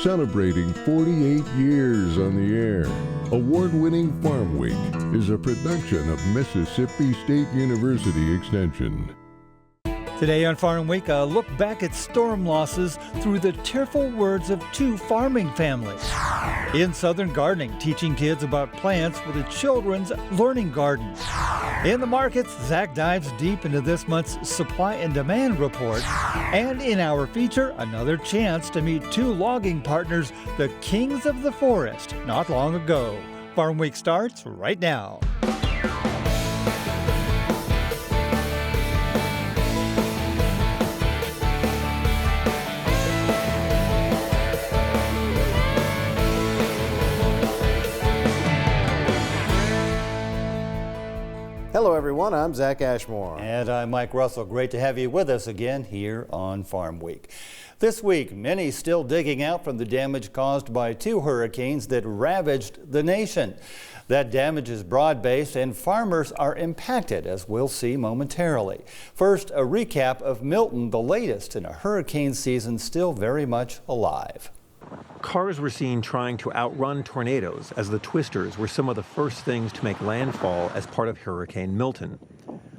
celebrating 48 years on the air. Award-winning Farmweek is a production of Mississippi State University Extension. Today on Farmweek, a look back at storm losses through the tearful words of two farming families. In Southern Gardening, teaching kids about plants with a children's learning garden. In the markets, Zac dives deep into this month's supply and demand report. And in our feature, another chance to meet two logging partners, the kings of the forest, not long ago. Farmweek starts right now. Hello everyone, I'm Zac Ashmore. And I'm Mike Russell. Great to have you with us again here on Farm Week. This week, many still digging out from the damage caused by two hurricanes that ravaged the nation. That damage is broad-based and farmers are impacted, as we'll see momentarily. First, a recap of Milton, the latest in a hurricane season still very much alive. Cars were seen trying to outrun tornadoes as the twisters were some of the first things to make landfall as part of Hurricane Milton.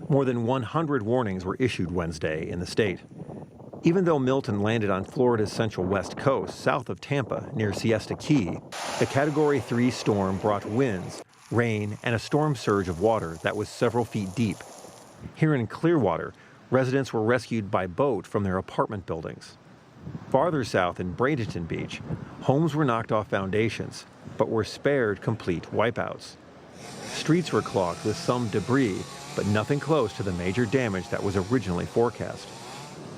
More than 100 warnings were issued Wednesday in the state. Even though Milton landed on Florida's central west coast, south of Tampa, near Siesta Key, the Category 3 storm brought winds, rain, and a storm surge of water that was several feet deep. Here in Clearwater, residents were rescued by boat from their apartment buildings. Farther south in Bradenton Beach, homes were knocked off foundations, but were spared complete wipeouts. Streets were clogged with some debris, but nothing close to the major damage that was originally forecast.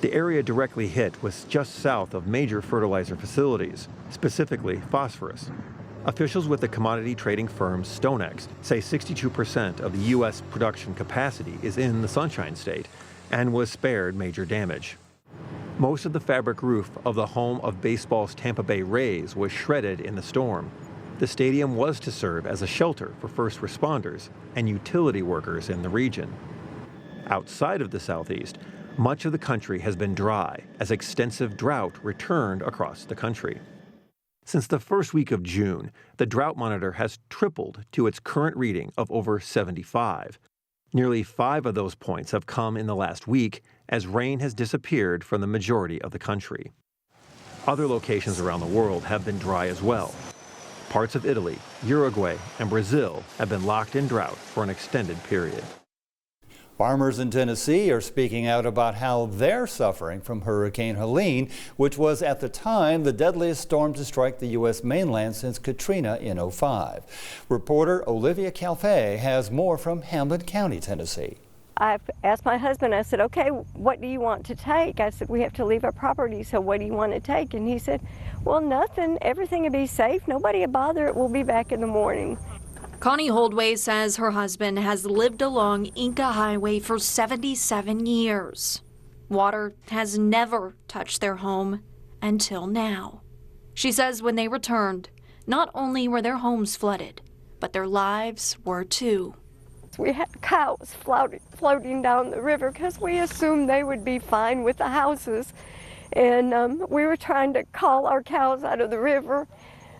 The area directly hit was just south of major fertilizer facilities, specifically phosphorus. Officials with the commodity trading firm StoneX say 62% of the U.S. production capacity is in the Sunshine State and was spared major damage. Most of the fabric roof of the home of baseball's Tampa Bay Rays was shredded in the storm. The stadium was to serve as a shelter for first responders and utility workers in the region. Outside of the Southeast, much of the country has been dry as extensive drought returned across the country. Since the first week of June, the drought monitor has tripled to its current reading of over 75. Nearly 5 of those points have come in the last week as rain has disappeared from the majority of the country. Other locations around the world have been dry as well. Parts of Italy, Uruguay, and Brazil have been locked in drought for an extended period. Farmers in Tennessee are speaking out about how they're suffering from Hurricane Helene, which was at the time the deadliest storm to strike the U.S. mainland since Katrina in '05. Reporter Olivia Calfee has more from Hamlin County, Tennessee. I asked my husband, I said, okay, what do you want to take? I said, we have to leave our property, so what do you want to take? And he said, well, nothing. Everything will be safe. Nobody will bother it. We'll be back in the morning. Connie Holdway says her husband has lived along Inca Highway for 77 years. Water has never touched their home until now. She says when they returned, not only were their homes flooded, but their lives were too. We had cows floating down the river because we assumed they would be fine with the houses. And we were trying to call our cows out of the river.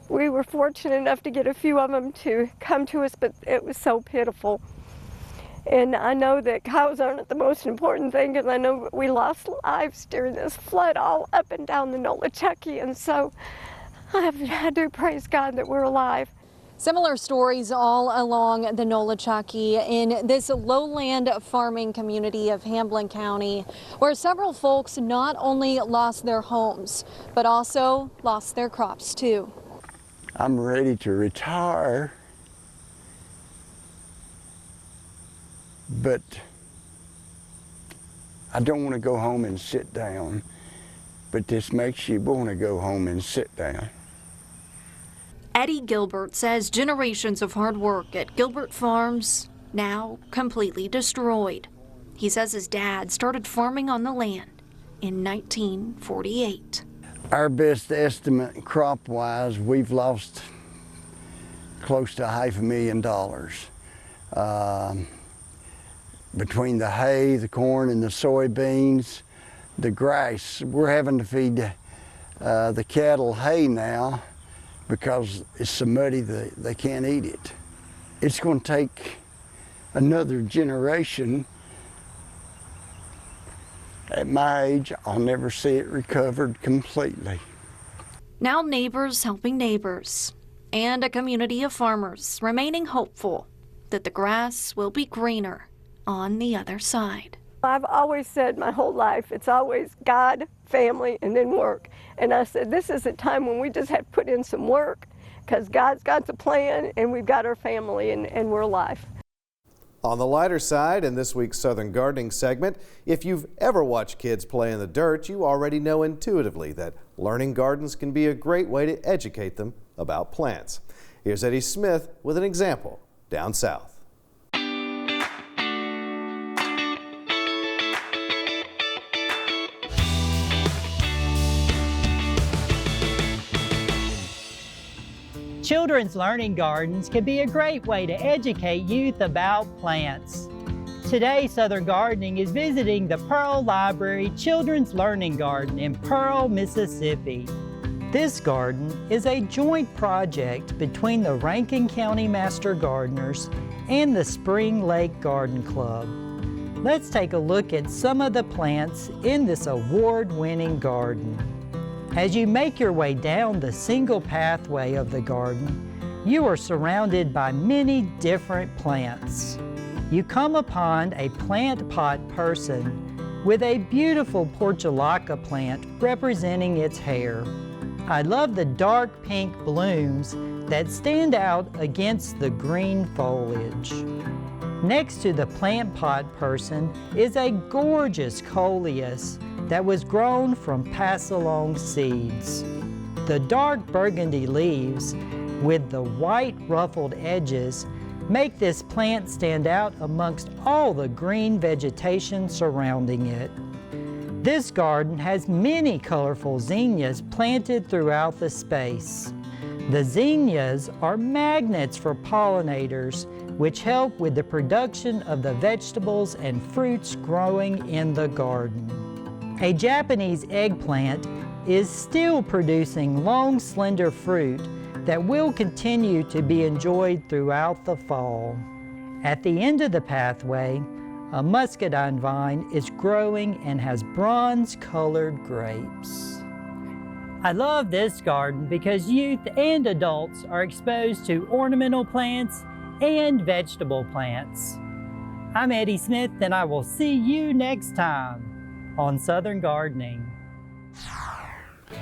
We were fortunate enough to get a few of them to come to us, but it was so pitiful. And I know that cows aren't the most important thing because I know we lost lives during this flood all up and down the Nolichucky. And so I do praise God that we're alive. Similar stories all along the Nolichucky in this lowland farming community of Hamlin County, where several folks not only lost their homes, but also lost their crops too. I'm ready to retire, but I don't want to go home and sit down, but this makes you want to go home and sit down. Eddie Gilbert says generations of hard work at Gilbert Farms now completely destroyed. He says his dad started farming on the land in 1948. Our best estimate crop-wise, we've lost close to $500,000. Between the hay, the corn, and the soybeans, the grass, we're having to feed the cattle hay now because it's so muddy they can't eat it. It's going to take another generation. At my age, I'll never see it recovered completely. Now neighbors helping neighbors, and a community of farmers remaining hopeful that the grass will be greener on the other side. I've always said my whole life, it's always God, family, and then work. And I said, this is a time when we just have to put in some work, because God's got the plan, and we've got our family, and we're alive. On the lighter side, in this week's Southern Gardening segment, if you've ever watched kids play in the dirt, you already know intuitively that learning gardens can be a great way to educate them about plants. Here's Eddie Smith with an example down south. Children's learning gardens can be a great way to educate youth about plants. Today, Southern Gardening is visiting the Pearl Library Children's Learning Garden in Pearl, Mississippi. This garden is a joint project between the Rankin County Master Gardeners and the Spring Lake Garden Club. Let's take a look at some of the plants in this award-winning garden. As you make your way down the single pathway of the garden, you are surrounded by many different plants. You come upon a plant pot person with a beautiful portulaca plant representing its hair. I love the dark pink blooms that stand out against the green foliage. Next to the plant pot person is a gorgeous coleus that was grown from pass-along seeds. The dark burgundy leaves with the white ruffled edges make this plant stand out amongst all the green vegetation surrounding it. This garden has many colorful zinnias planted throughout the space. The zinnias are magnets for pollinators, which help with the production of the vegetables and fruits growing in the garden. A Japanese eggplant is still producing long, slender fruit that will continue to be enjoyed throughout the fall. At the end of the pathway, a muscadine vine is growing and has bronze-colored grapes. I love this garden because youth and adults are exposed to ornamental plants and vegetable plants. I'm Eddie Smith, and I will see you next time on Southern Gardening.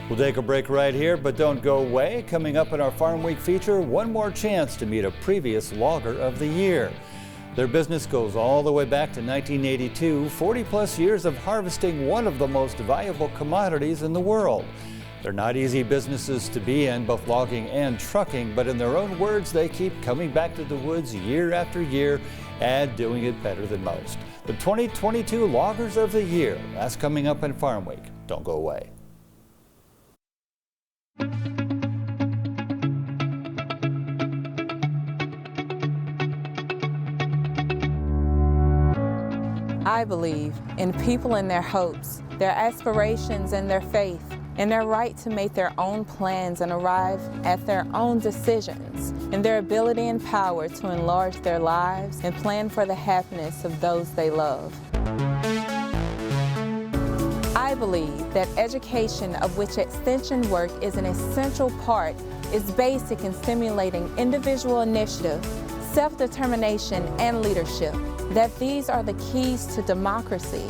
We'll take a break right here, but don't go away. Coming up in our Farm Week feature, one more chance to meet a previous Logger of the Year. Their business goes all the way back to 1982, 40 plus years of harvesting one of the most valuable commodities in the world. They're not easy businesses to be in, both logging and trucking, but in their own words, they keep coming back to the woods year after year and doing it better than most. The 2022 Loggers of the Year, that's coming up in Farm Week. Don't go away. I believe in people and their hopes, their aspirations and their faith, and their right to make their own plans and arrive at their own decisions, and their ability and power to enlarge their lives and plan for the happiness of those they love. I believe that education, of which extension work is an essential part, is basic in stimulating individual initiative, self-determination, and leadership. That these are the keys to democracy,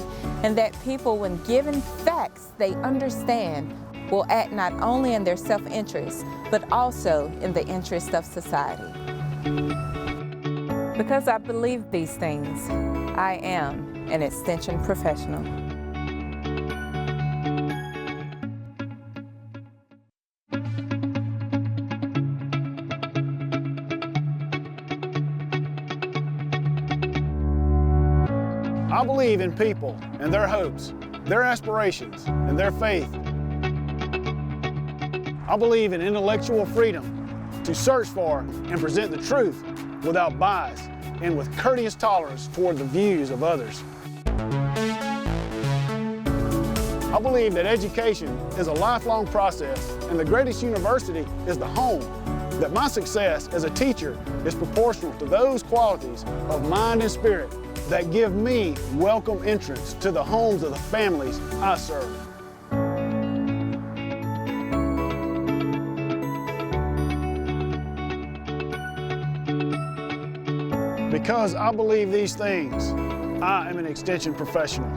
and that people, when given facts they understand, will act not only in their self-interest, but also in the interest of society. Because I believe these things, I am an extension professional. I believe in people and their hopes, their aspirations, and their faith. I believe in intellectual freedom to search for and present the truth without bias and with courteous tolerance toward the views of others. I I believe that education is a lifelong process, and the greatest university is the home. That my success as a teacher is proportional to those qualities of mind and spirit that give me welcome entrance to the homes of the families I serve. Because I believe these things, I am an extension professional.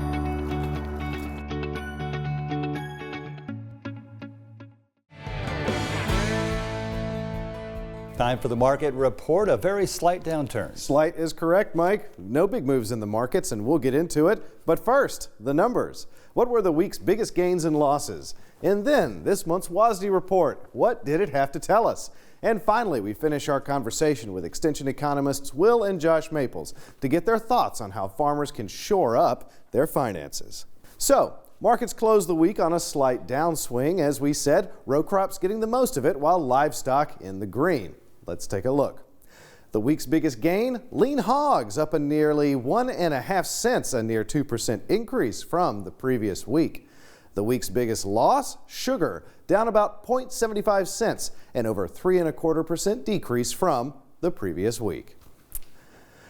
Time for the market report, a very slight downturn. Slight is correct, Mike. No big moves in the markets, and we'll get into it. But first, the numbers. What were the week's biggest gains and losses? And then, this month's WASDE report. What did it have to tell us? And finally, we finish our conversation with Extension economists Will and Josh Maples to get their thoughts on how farmers can shore up their finances. So, markets closed the week on a slight downswing. As we said, row crops getting the most of it while livestock in the green. Let's take a look. The week's biggest gain, lean hogs up a nearly 1.5 cents, a near 2% increase from the previous week. The week's biggest loss, sugar, down about 0.75 cents, an over 3.25% decrease from the previous week.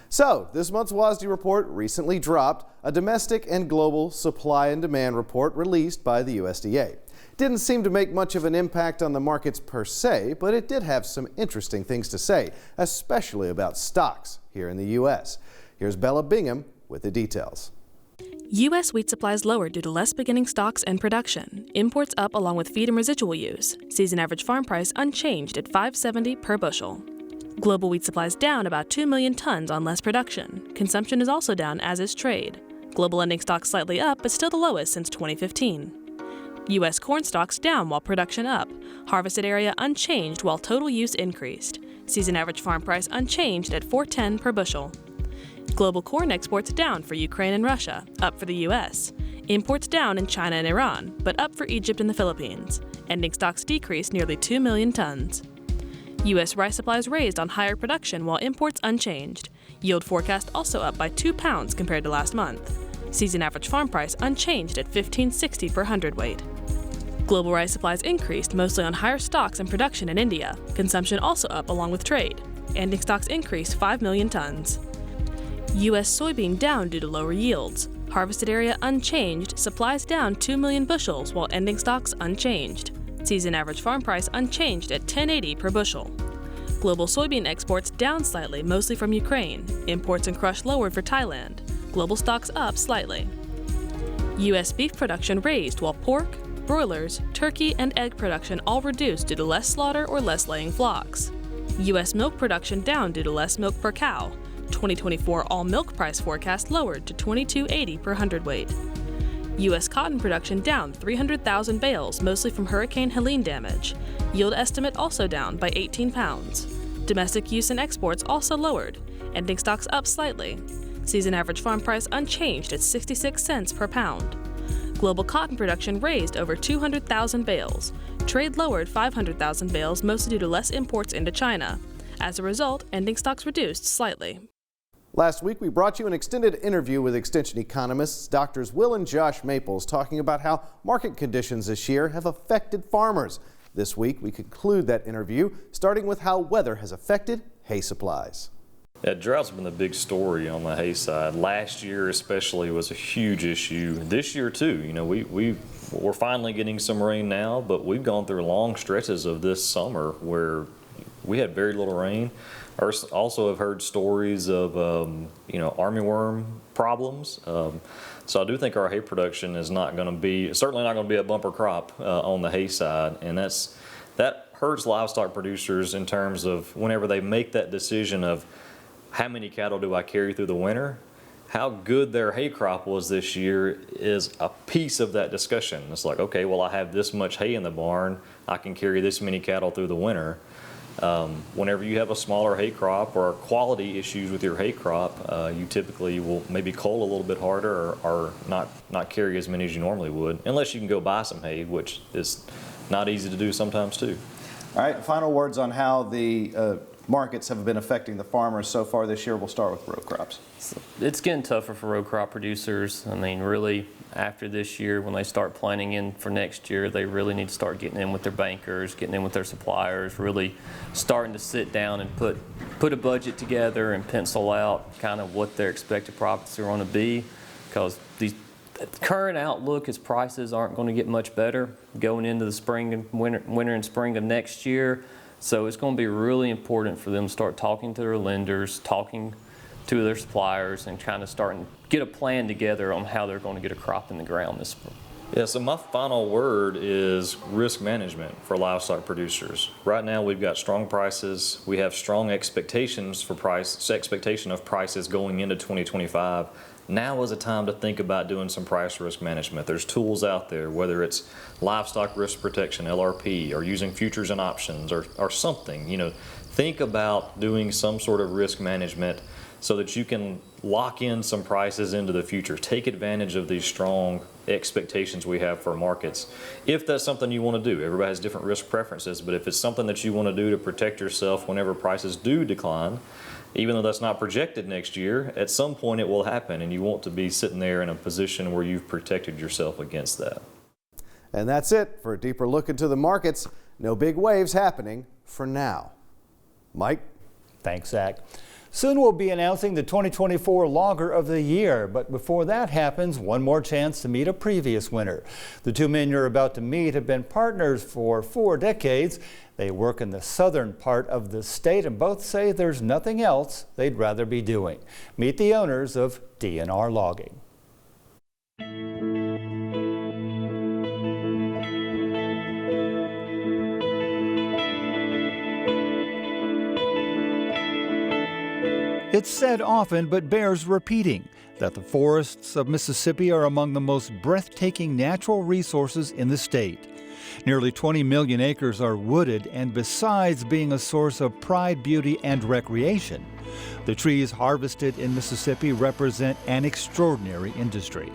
So, this month's WASDE report recently dropped, a domestic and global supply and demand report released by the USDA. Didn't seem to make much of an impact on the markets per se, but it did have some interesting things to say, especially about stocks here in the U.S. Here's Bella Bingham with the details. U.S. wheat supplies lower due to less beginning stocks and production. Imports up along with feed and residual use. Season average farm price unchanged at $5.70 per bushel. Global wheat supplies down about 2 million tons on less production. Consumption is also down, as is trade. Global ending stocks slightly up, but still the lowest since 2015. U.S. corn stocks down while production up. Harvested area unchanged while total use increased. Season average farm price unchanged at $4.10 per bushel. Global corn exports down for Ukraine and Russia, up for the U.S. Imports down in China and Iran, but up for Egypt and the Philippines. Ending stocks decreased nearly 2 million tons. U.S. rice supplies raised on higher production while imports unchanged. Yield forecast also up by 2 pounds compared to last month. Season average farm price unchanged at $15.60 per hundredweight. Global rice supplies increased mostly on higher stocks and production in India. Consumption also up along with trade. Ending stocks increased 5 million tons. U.S. soybean down due to lower yields. Harvested area unchanged, supplies down 2 million bushels while ending stocks unchanged. Season average farm price unchanged at $10.80 per bushel. Global soybean exports down slightly, mostly from Ukraine. Imports and crush lowered for Thailand. Global stocks up slightly. U.S. beef production raised while pork, broilers, turkey, and egg production all reduced due to less slaughter or less laying flocks. U.S. milk production down due to less milk per cow. 2024 all milk price forecast lowered to $22.80 per hundredweight. U.S. cotton production down 300,000 bales, mostly from Hurricane Helene damage. Yield estimate also down by 18 pounds. Domestic use and exports also lowered. Ending stocks up slightly. Season average farm price unchanged at 66 cents per pound. Global cotton production raised over 200,000 bales. Trade lowered 500,000 bales, mostly due to less imports into China. As a result, ending stocks reduced slightly. Last week, we brought you an extended interview with Extension economists, Drs. Will and Josh Maples, talking about how market conditions this year have affected farmers. This week, we conclude that interview, starting with how weather has affected hay supplies. Yeah, drought's been the big story on the hay side. Last year especially was a huge issue. This year too, you know, we're finally getting some rain now, but we've gone through long stretches of this summer where we had very little rain. I also have heard stories of, armyworm problems. So I do think our hay production is certainly not going to be a bumper crop on the hay side, and that hurts livestock producers in terms of whenever they make that decision of how many cattle do I carry through the winter. How good their hay crop was this year is a piece of that discussion. It's like, okay, well, I have this much hay in the barn, I can carry this many cattle through the winter. Whenever you have a smaller hay crop or quality issues with your hay crop, you typically will maybe cull a little bit harder or not carry as many as you normally would, unless you can go buy some hay, which is not easy to do sometimes too. All right, final words on how the markets have been affecting the farmers so far this year? We'll start with row crops. It's getting tougher for row crop producers. I mean, really, after this year, when they start planning in for next year, they really need to start getting in with their bankers, getting in with their suppliers, really starting to sit down and put a budget together and pencil out kind of what their expected profits are going to be, because the current outlook is prices aren't going to get much better going into the spring and winter and spring of next year. So it's going to be really important for them to start talking to their lenders, talking to their suppliers, and kind of starting to get a plan together on how they're going to get a crop in the ground this spring. Yeah, so my final word is risk management for livestock producers. Right now we've got strong prices. We have strong expectations for expectation of prices going into 2025. Now is a time to think about doing some price risk management. There's tools out there, whether it's livestock risk protection, LRP, or using futures and options or something. You know, think about doing some sort of risk management so that you can lock in some prices into the future. Take advantage of these strong expectations we have for markets. If that's something you want to do, everybody has different risk preferences, but if it's something that you want to do to protect yourself whenever prices do decline, even though that's not projected next year, at some point it will happen, and you want to be sitting there in a position where you've protected yourself against that. And that's it for a deeper look into the markets. No big waves happening for now. Mike? Thanks, Zach. Soon we'll be announcing the 2024 Logger of the Year, but before that happens, one more chance to meet a previous winner. The two men you're about to meet have been partners for 4 decades. They work in the southern part of the state and both say there's nothing else they'd rather be doing. Meet the owners of D&R Logging. It's said often, but bears repeating, that the forests of Mississippi are among the most breathtaking natural resources in the state. Nearly 20 million acres are wooded, and besides being a source of pride, beauty, and recreation, the trees harvested in Mississippi represent an extraordinary industry.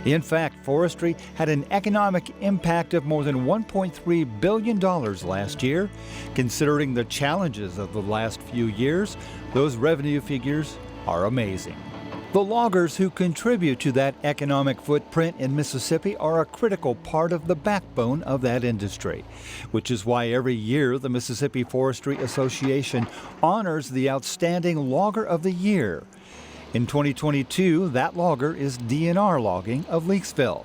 In fact, forestry had an economic impact of more than $1.3 billion last year. Considering the challenges of the last few years, those revenue figures are amazing. The loggers who contribute to that economic footprint in Mississippi are a critical part of the backbone of that industry, which is why every year the Mississippi Forestry Association honors the outstanding Logger of the Year. In 2022, that logger is D&R Logging of Leakesville.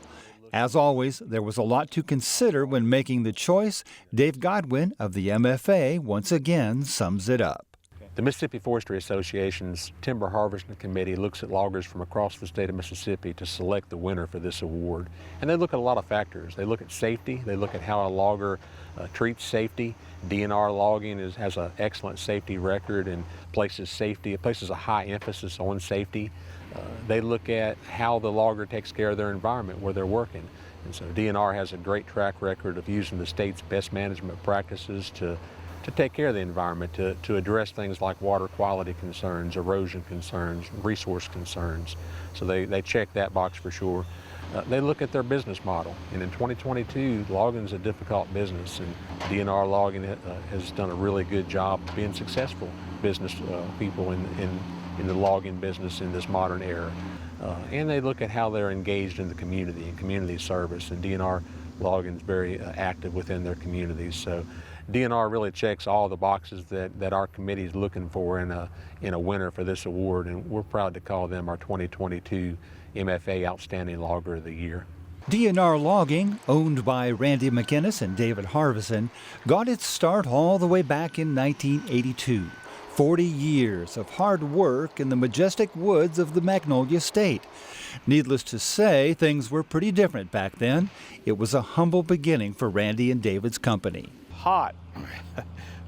As always, there was a lot to consider when making the choice. Dave Godwin of the MFA once again sums it up. The Mississippi Forestry Association's Timber Harvesting Committee looks at loggers from across the state of Mississippi to select the winner for this award. And they look at a lot of factors. They look at safety. They look at how a logger treats safety. D&R Logging has an excellent safety record and places a high emphasis on safety. They look at how the logger takes care of their environment where they're working. And so D&R has a great track record of using the state's best management practices to take care of the environment, to address things like water quality concerns, erosion concerns, resource concerns. So they check that box for sure. They look at their business model, and in 2022, logging is a difficult business, and D&R Logging has done a really good job being successful business people in the logging business in this modern era. And they look at how they're engaged in the community and community service, and D&R Logging is very active within their communities. So D&R really checks all the boxes that our committee is looking for in a winner for this award, and we're proud to call them our 2022 MFA Outstanding Logger of the Year. D&R Logging, owned by Randy McInnes and David Harvison, got its start all the way back in 1982. 40 years of hard work in the majestic woods of the Magnolia State. Needless to say, things were pretty different back then. It was a humble beginning for Randy and David's company. Hot.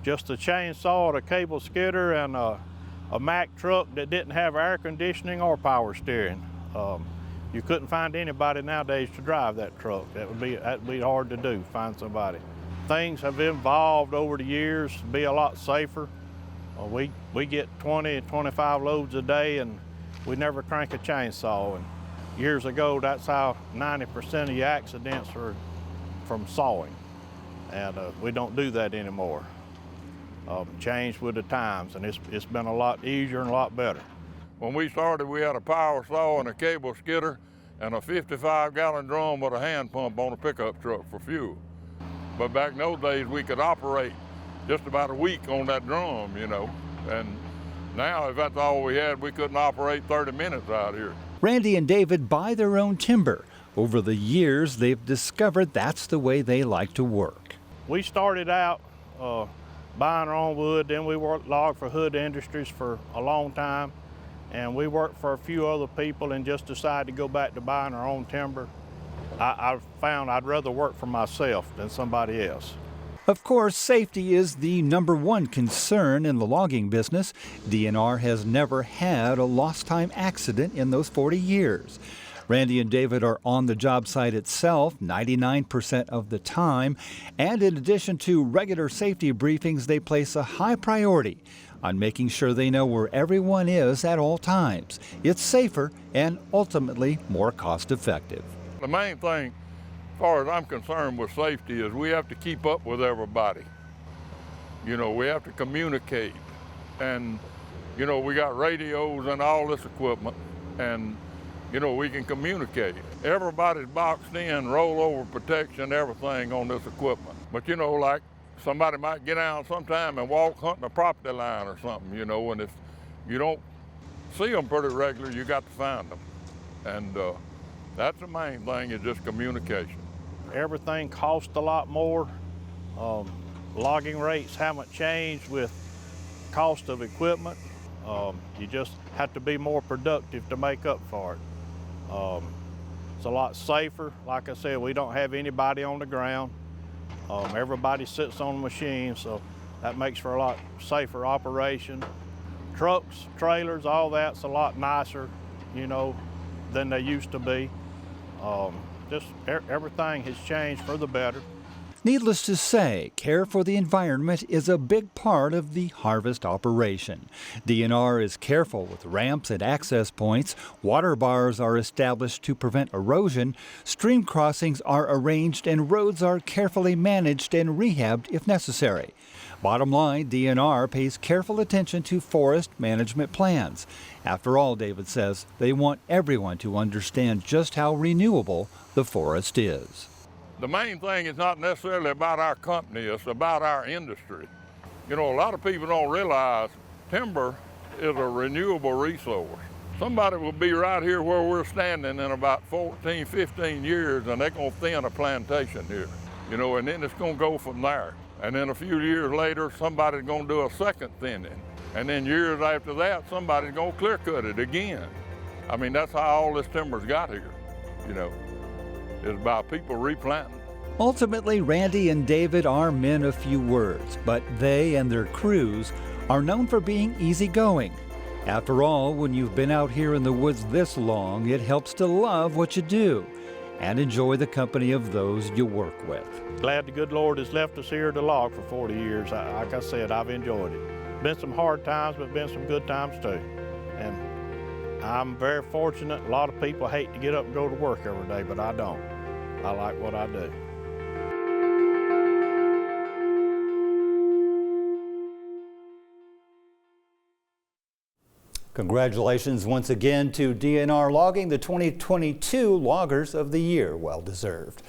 Just a chainsaw, a cable skidder, and a Mack truck that didn't have air conditioning or power steering. You couldn't find anybody nowadays to drive that truck. That'd be hard to do, find somebody. Things have evolved over the years to be a lot safer. We get 20, 25 loads a day, and we never crank a chainsaw. And years ago, that's how 90% of your accidents are from sawing. And we don't do that anymore. changed with the times, and it's been a lot easier and a lot better. When we started, we had a power saw and a cable skidder and a 55-gallon drum with a hand pump on a pickup truck for fuel. But back in those days, we could operate just about a week on that drum, you know. And now, if that's all we had, we couldn't operate 30 minutes out here. Randy and David buy their own timber. Over the years, they've discovered that's the way they like to work. We started out buying our own wood, then we logged for Hood Industries for a long time, and we worked for a few other people and just decided to go back to buying our own timber. I found I'd rather work for myself than somebody else. Of course, safety is the #1 concern in the logging business. DNR has never had a lost time accident in those 40 years. Randy and David are on the job site itself 99% of the time, and in addition to regular safety briefings, they place a high priority on making sure they know where everyone is at all times. It's safer and ultimately more cost-effective. The main thing, as far as I'm concerned with safety, is we have to keep up with everybody. You know, we have to communicate. And, you know, we got radios and all this equipment, and, you know, we can communicate. Everybody's boxed in, rollover protection, everything on this equipment. But, you know, like somebody might get out sometime and walk hunting a property line or something, you know, and if you don't see them pretty regular, you got to find them. And that's the main thing, is just communication. Everything costs a lot more. Logging rates haven't changed with cost of equipment. You just have to be more productive to make up for it. It's a lot safer. Like I said, we don't have anybody on the ground. Everybody sits on the machine, so that makes for a lot safer operation. Trucks, trailers, all that's a lot nicer, you know, than they used to be. Just everything has changed for the better. Needless to say, care for the environment is a big part of the harvest operation. DNR is careful with ramps and access points. Water bars are established to prevent erosion. Stream crossings are arranged and roads are carefully managed and rehabbed if necessary. Bottom line, DNR pays careful attention to forest management plans. After all, David says, they want everyone to understand just how renewable the forest is. The main thing is not necessarily about our company, it's about our industry. You know, a lot of people don't realize timber is a renewable resource. Somebody will be right here where we're standing in about 14, 15 years, and they're gonna thin a plantation here, you know, and then it's gonna go from there. And then a few years later, somebody's gonna do a second thinning. And then years after that, somebody's gonna clear cut it again. I mean, that's how all this timber's got here, you know. It's about people replanting. Ultimately, Randy and David are men of few words, but they and their crews are known for being easygoing. After all, when you've been out here in the woods this long, it helps to love what you do and enjoy the company of those you work with. Glad the good Lord has left us here to log for 40 years. Like I said, I've enjoyed it. Been some hard times, but been some good times too. And I'm very fortunate. A lot of people hate to get up and go to work every day, but I don't. I like what I do. Congratulations once again to DNR Logging, the 2022 Loggers of the Year. Well deserved.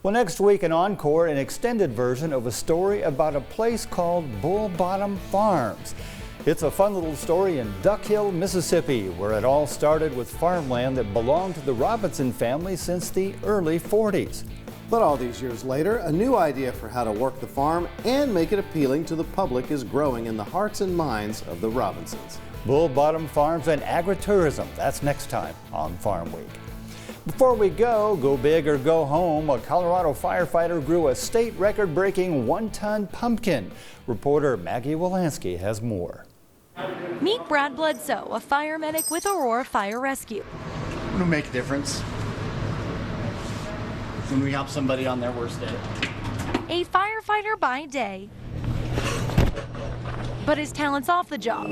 Well, next week, an encore, an extended version of a story about a place called Bull Bottom Farms. It's a fun little story in Duck Hill, Mississippi, where it all started with farmland that belonged to the Robinson family since the early 40s. But all these years later, a new idea for how to work the farm and make it appealing to the public is growing in the hearts and minds of the Robinsons. Bull Bottom Farms and Agritourism. That's next time on Farm Week. Before we go big or go home, a Colorado firefighter grew a state record-breaking 1-ton pumpkin. Reporter Maggie Wolanski has more. Meet Brad Bledsoe, a fire medic with Aurora Fire Rescue. It'll make a difference when we help somebody on their worst day. A firefighter by day, but his talent's off the job.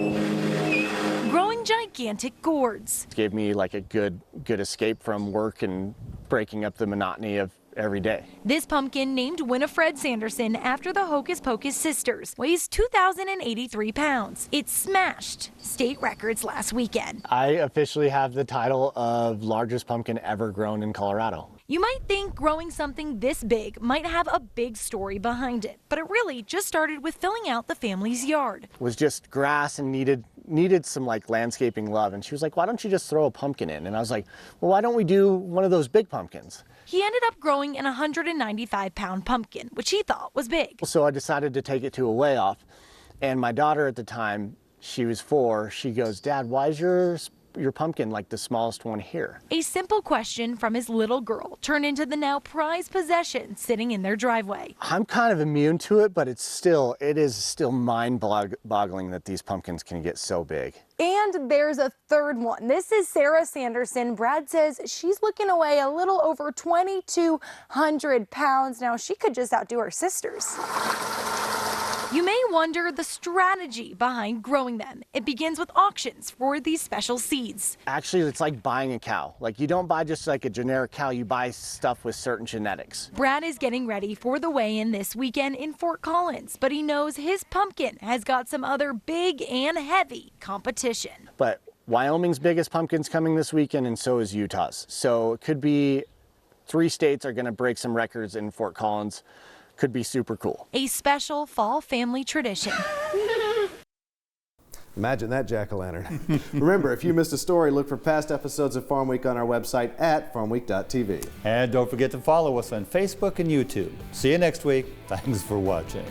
Growing gigantic gourds. It gave me like a good escape from work and breaking up the monotony of every day. This pumpkin, named Winifred Sanderson after the Hocus Pocus sisters, weighs 2,083 pounds. It smashed state records last weekend. I officially have the title of largest pumpkin ever grown in Colorado. You might think growing something this big might have a big story behind it, but it really just started with filling out the family's yard. It was just grass and needed some like landscaping love, and she was like, why don't you just throw a pumpkin in? And I was like, well, why don't we do one of those big pumpkins? He ended up growing an 195-pound pumpkin, which he thought was big. So I decided to take it to a weigh-off, and my daughter at the time, she was 4, she goes, Dad, why is your pumpkin like the smallest one here? A simple question from his little girl turned into the now prized possession sitting in their driveway. I'm kind of immune to it, but it is still mind-boggling that these pumpkins can get so big. And there's a third one. This is Sarah Sanderson. Brad says she's looking to weigh a little over 2,200 pounds. Now, she could just outdo her sisters. You may wonder the strategy behind growing them. It begins with auctions for these special seeds. Actually, it's like buying a cow. Like, you don't buy just like a generic cow, you buy stuff with certain genetics. Brad is getting ready for the weigh-in this weekend in Fort Collins, but he knows his pumpkin has got some other big and heavy competition. But Wyoming's biggest pumpkin's coming this weekend, and so is Utah's. So it could be 3 states are going to break some records in Fort Collins. Could be super cool. A special fall family tradition. Imagine that jack-o'-lantern. Remember, if you missed a story, look for past episodes of Farm Week on our website at farmweek.tv. And don't forget to follow us on Facebook and YouTube. See you next week. Thanks for watching.